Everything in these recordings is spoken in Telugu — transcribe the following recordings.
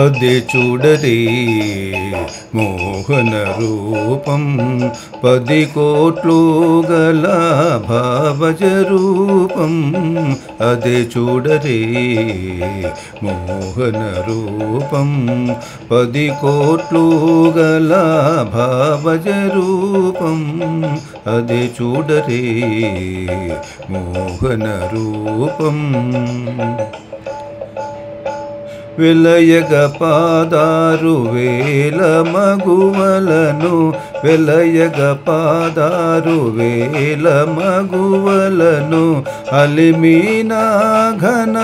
అదే చూడరే మోహన రూపం 10 కోట్లు గల భావజ రూపం అదే చూడరే మోహన రూపం 10 కోట్లు గల భావజ రూపం అదే చూడరే మోహన రూపం వెలయగ పాదారు వేల మగువలను వెలయగ పాదారు వేల మగువలను అలిమినా ఘన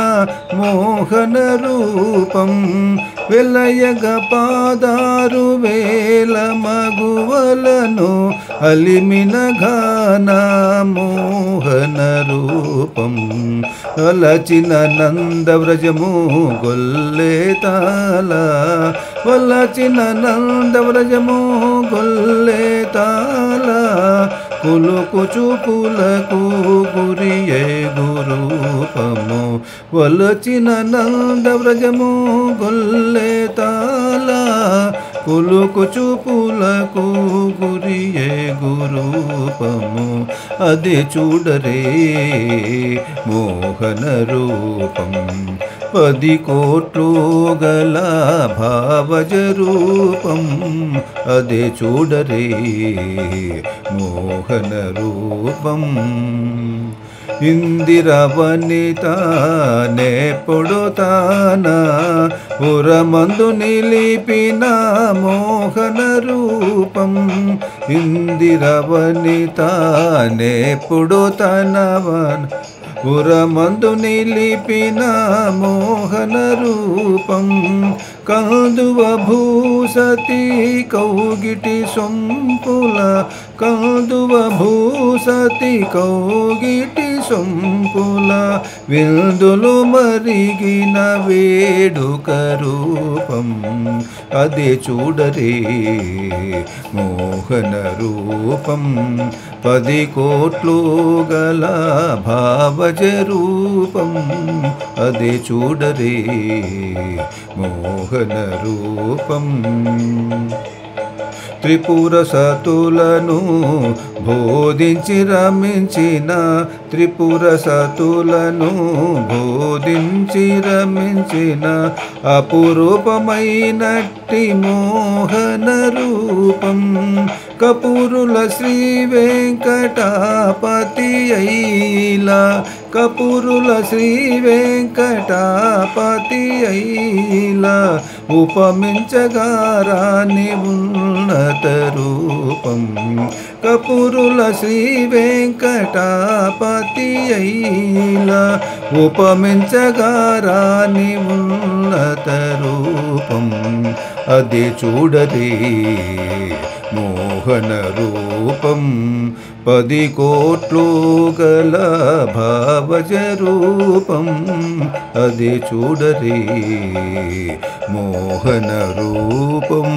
మోహన రూపం వెలయగ పాదారు వేల మగువలను అలిమిన ఘన మోహన రూపం అలచిన నందవ్రజము గొల్లే తాళ వలచిన నందవ్రజము గొల్లే తాళ కులుకు చూపులకు గురియే గురూపము వలచిన నందవ్రజము గొల్లే తాళ కులుకు చూపులకు గురియే గురూపము అదే చూడరే మోహన రూపం 10 కోట్లు గల భావజ రూపం అదే చూడరే మోహన రూపం ఇందిరవనిత నెప్పుడు తాన పురమందు నిలిపిన మోహన రూపం ఇందిరవనిత నెప్పుడు తనవన పురమందు నిలిపిన మోహన రూపం కందువ భూసతి కౌగిటి సొంపుల కందువ భూసతి కౌగిటి సొంపుల విందులు మరిగిన వేడుక రూపం అదే చూడరే మోహన రూపం 10 కోట్లు గల భావజ రూపం అదే చూడరే మోహన రూపం త్రిపుర సతులను బోధించి రమించిన త్రిపుర సతులను బోధించి రమించిన అపురూపమైనట్టి మోహన రూపం కపురుల శ్రీ వెంకటాపతి అయిలా కపురుల శ్రీ వెంకటాపతి అయిలా ఉపమించగారాని ఉన్నత రూపం కపురుల శ్రీ వెంకటాపతి అయిలా ఉపమించగారాని ఉన్నత రూపం అదే చూడరే మోహన రూపం 10 కోట్లు గల భావజ రూపం అదే చూడరే మోహన రూపం